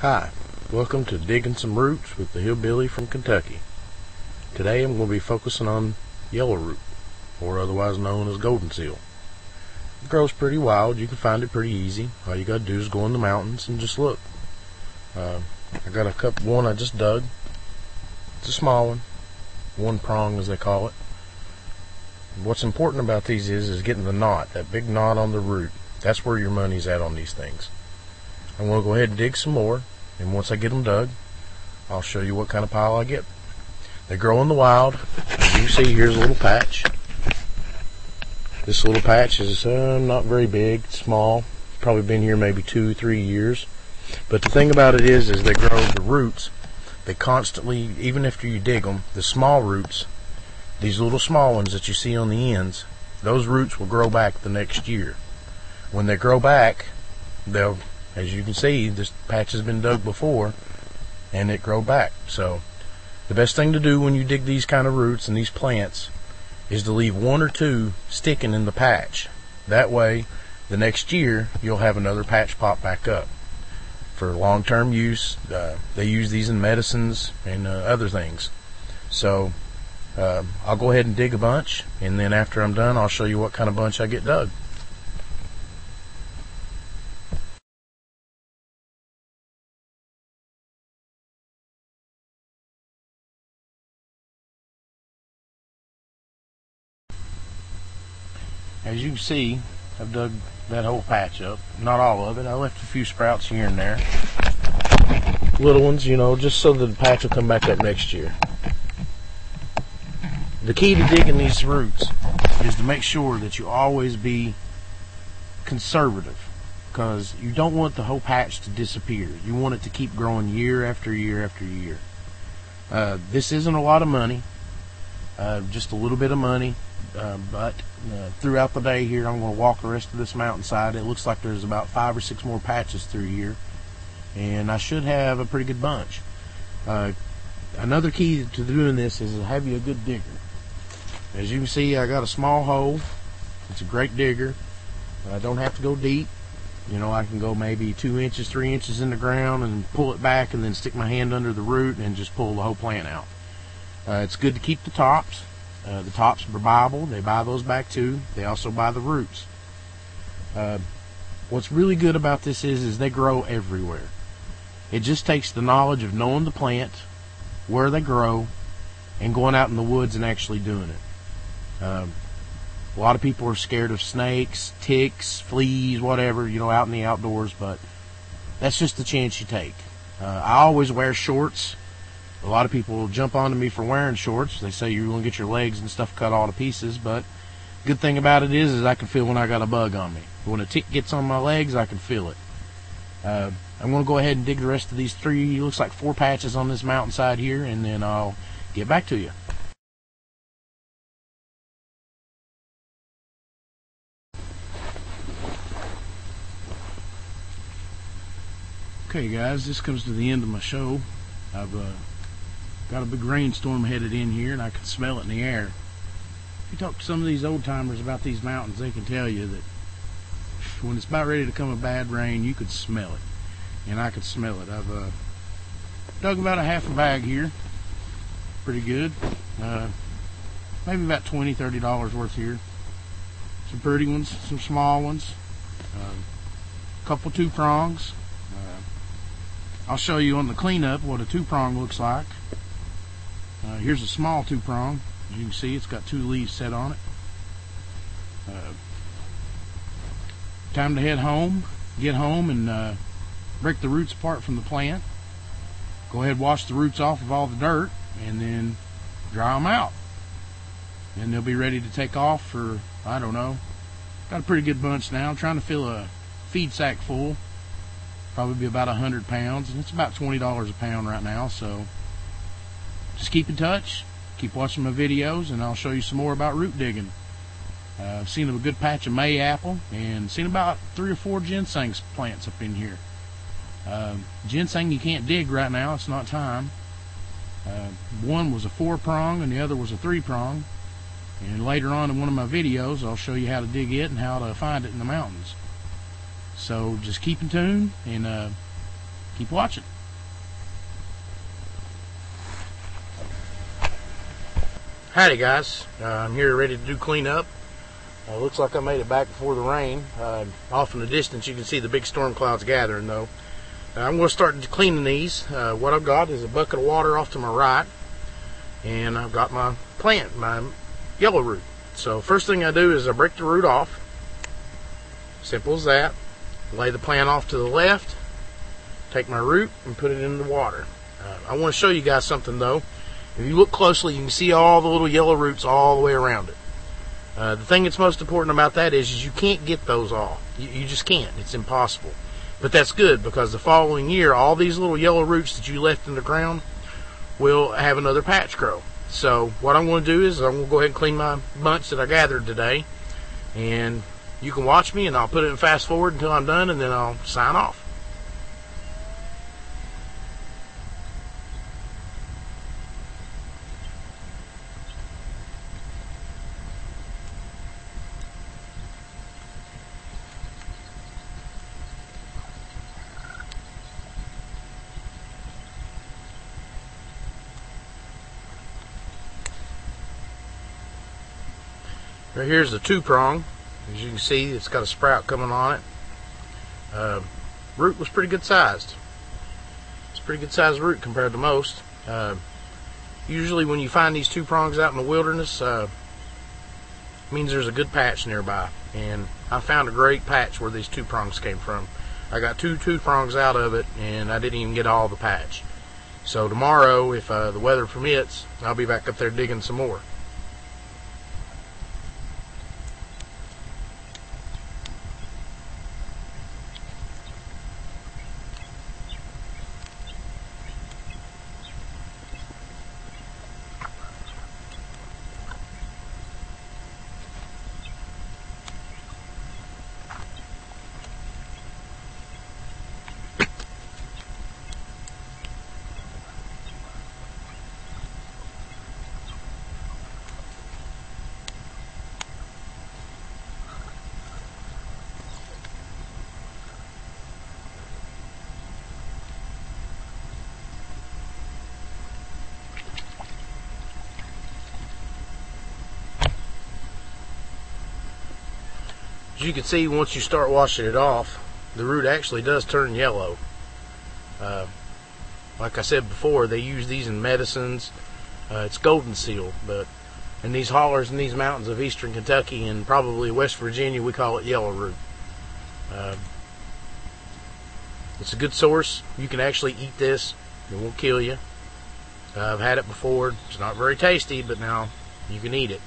Hi, welcome to Digging Some Roots with the Hillbilly from Kentucky. Today I'm going to be focusing on yellow root, or otherwise known as golden seal. It grows pretty wild. You can find it pretty easy. All you got to do is go in the mountains and just look. I got one I just dug. It's a small one prong as they call it. What's important about these is getting the knot, that big knot on the root. That's where your money's at on these things. I'm going to go ahead and dig some more, and once I get them dug, I'll show you what kind of pile I get. They grow in the wild. As you can see, here's a little patch. This little patch is not very big, it's small. Probably been here maybe 2-3 years. But the thing about it is they grow the roots. They constantly, even after you dig them, the small roots, these little small ones that you see on the ends, those roots will grow back the next year. When they grow back, they'll, as you can see, this patch has been dug before and it grow back. So the best thing to do when you dig these kind of roots and these plants is to leave one or two sticking in the patch. That way the next year you'll have another patch pop back up. For long-term use, they use these in medicines and other things. So I'll go ahead and dig a bunch, and then after I'm done I'll show you what kind of bunch I get dug. As you can see, I've dug that whole patch up. Not all of it. I left a few sprouts here and there. Little ones, you know, just so that the patch will come back up next year. The key to digging these roots is to make sure that you always be conservative, because you don't want the whole patch to disappear. You want it to keep growing year after year after year. This isn't a lot of money, just a little bit of money. But throughout the day here, I'm going to walk the rest of this mountainside. It looks like there's about 5 or 6 more patches through here, and I should have a pretty good bunch. Another key to doing this is to have you a good digger. As you can see, I got a small hole. It's a great digger. I don't have to go deep. You know, I can go maybe 2 inches, 3 inches in the ground and pull it back, and then stick my hand under the root and just pull the whole plant out. It's good to keep the tops. The tops are buyable. They buy those back too. They also buy the roots. What's really good about this is they grow everywhere. It just takes the knowledge of knowing the plant, where they grow, and going out in the woods and actually doing it. A lot of people are scared of snakes, ticks, fleas, whatever, you know, out in the outdoors, but that's just the chance you take. I always wear shorts. A lot of people jump onto me for wearing shorts. They say you're going to get your legs and stuff cut all to pieces, but good thing about it is I can feel when I got a bug on me. When a tick gets on my legs, I can feel it. I'm going to go ahead and dig the rest of these 3, looks like 4 patches on this mountainside here, and then I'll get back to you. Okay guys, this comes to the end of my show. I've got a big rainstorm headed in here, and I can smell it in the air. If you talk to some of these old timers about these mountains, they can tell you that when it's about ready to come a bad rain, you could smell it, and I could smell it. I've dug about a half a bag here, pretty good. Maybe about $20-30 worth here. Some pretty ones, some small ones, a couple 2-prongs. I'll show you on the cleanup what a 2-prong looks like. Here's a small 2-prong. As you can see, it's got 2 leaves set on it. Time to head home. Get home and break the roots apart from the plant. Go ahead and wash the roots off of all the dirt, and then dry them out. Then they'll be ready to take off for, I don't know. Got a pretty good bunch now. I'm trying to fill a feed sack full. Probably be about 100 pounds, and it's about $20 a pound right now. So just keep in touch, keep watching my videos, and I'll show you some more about root digging. I've seen a good patch of May apple, and seen about 3 or 4 ginseng plants up in here. Ginseng you can't dig right now, it's not time. One was a 4-prong and the other was a 3-prong, and later on in one of my videos I'll show you how to dig it and how to find it in the mountains. So just keep in tune and Keep watching. Howdy guys, I'm here ready to do cleanup. Looks like I made it back before the rain. Off in the distance you can see the big storm clouds gathering though. I'm going to start cleaning these. What I've got is a bucket of water off to my right, and I've got my plant, my yellow root. So first thing I do is I break the root off. Simple as that. Lay the plant off to the left, take my root and put it in the water. I want to show you guys something though. If you look closely, you can see all the little yellow roots all the way around it. The thing that's most important about that is you can't get those all. You just can't. It's impossible. But that's good, because the following year, all these little yellow roots that you left in the ground will have another patch grow. So what I'm going to do is I'm going to go ahead and clean my bunch that I gathered today. And you can watch me, and I'll put it in fast forward until I'm done, and then I'll sign off. Right here's the two-prong. As you can see, it's got a sprout coming on it. Root was pretty good sized. It's a pretty good sized root compared to most. Usually when you find these two prongs out in the wilderness, it means there's a good patch nearby. And I found a great patch where these two prongs came from. I got two prongs out of it, and I didn't even get all the patch. So tomorrow, if the weather permits, I'll be back up there digging some more. As you can see, once you start washing it off, the root actually does turn yellow. Like I said before, they use these in medicines. It's golden seal, but in these hollers and these mountains of eastern Kentucky and probably West Virginia, we call it yellow root. It's a good source. You can actually eat this. It won't kill you. I've had it before. It's not very tasty, but now you can eat it.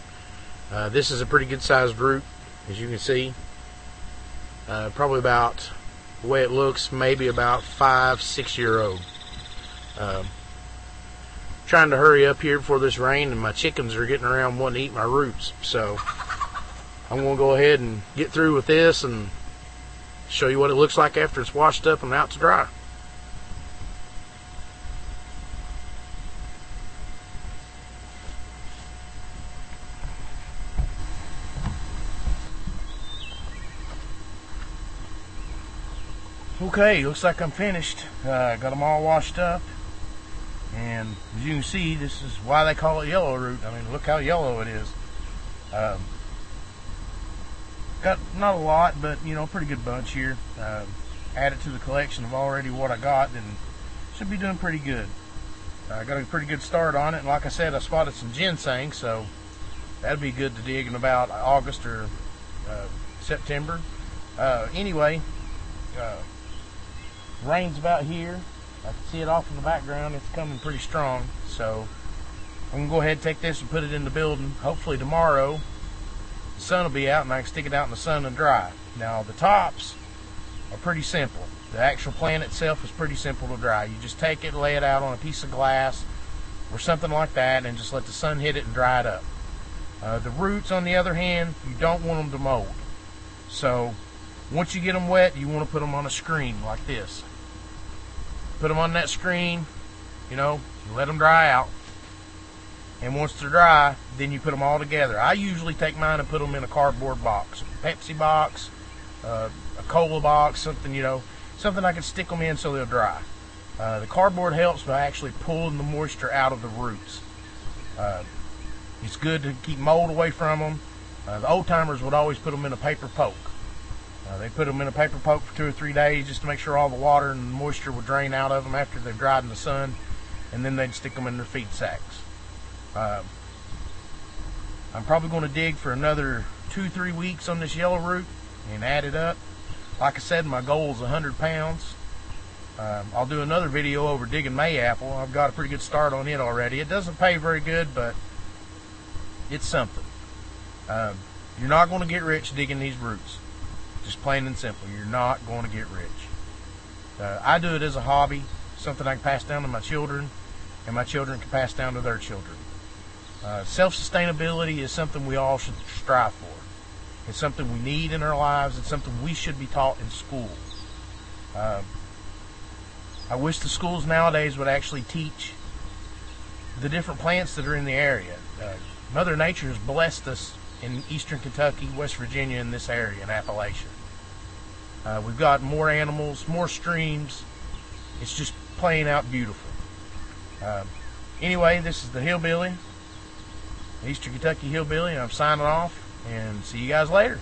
This is a pretty good sized root, as you can see. Probably about, the way it looks, maybe about 5-6 year old. Trying to hurry up here before this rain, and my chickens are getting around wanting to eat my roots. So I'm going to go ahead and get through with this and show you what it looks like after it's washed up and out to dry. Okay, looks like I'm finished. Got them all washed up, and as you can see, this is why they call it yellow root. I mean, look how yellow it is. Got not a lot, but you know, pretty good bunch here. Add it to the collection of already what I got, and should be doing pretty good. I got a pretty good start on it, and like I said, I spotted some ginseng, so that'd be good to dig in about August or September. Anyway, rain's about here. I can see it off in the background. It's coming pretty strong, so I'm gonna go ahead and take this and put it in the building. Hopefully tomorrow the sun will be out and I can stick it out in the sun and dry. Now the tops are pretty simple. The actual plant itself is pretty simple to dry. You just take it, lay it out on a piece of glass or something like that, and just let the sun hit it and dry it up. The roots, on the other hand, you don't want them to mold. So once you get them wet, you want to put them on a screen like this. Put them on that screen, you know, let them dry out. And once they're dry, then you put them all together. I usually take mine and put them in a cardboard box, a Pepsi box, a cola box, something, you know, something I can stick them in so they'll dry. The cardboard helps by actually pulling the moisture out of the roots. It's good to keep mold away from them. The old timers would always put them in a paper poke. They put them in a paper poke for 2 or 3 days just to make sure all the water and moisture would drain out of them after they've dried in the sun, and then they'd stick them in their feed sacks. I'm probably going to dig for another 2-3 weeks on this yellow root and add it up. Like I said, my goal is 100 pounds. I'll do another video over digging mayapple. I've got a pretty good start on it already. It doesn't pay very good, but it's something. You're not going to get rich digging these roots. Just plain and simple. You're not going to get rich. I do it as a hobby, something I can pass down to my children, and my children can pass down to their children. Self-sustainability is something we all should strive for. It's something we need in our lives. It's something we should be taught in school. I wish the schools nowadays would actually teach the different plants that are in the area. Mother Nature has blessed us in eastern Kentucky, West Virginia, in this area, in Appalachia. We've got more animals, more streams. It's just playing out beautiful. Anyway, this is the Hillbilly, Eastern Kentucky Hillbilly, and I'm signing off, and see you guys later.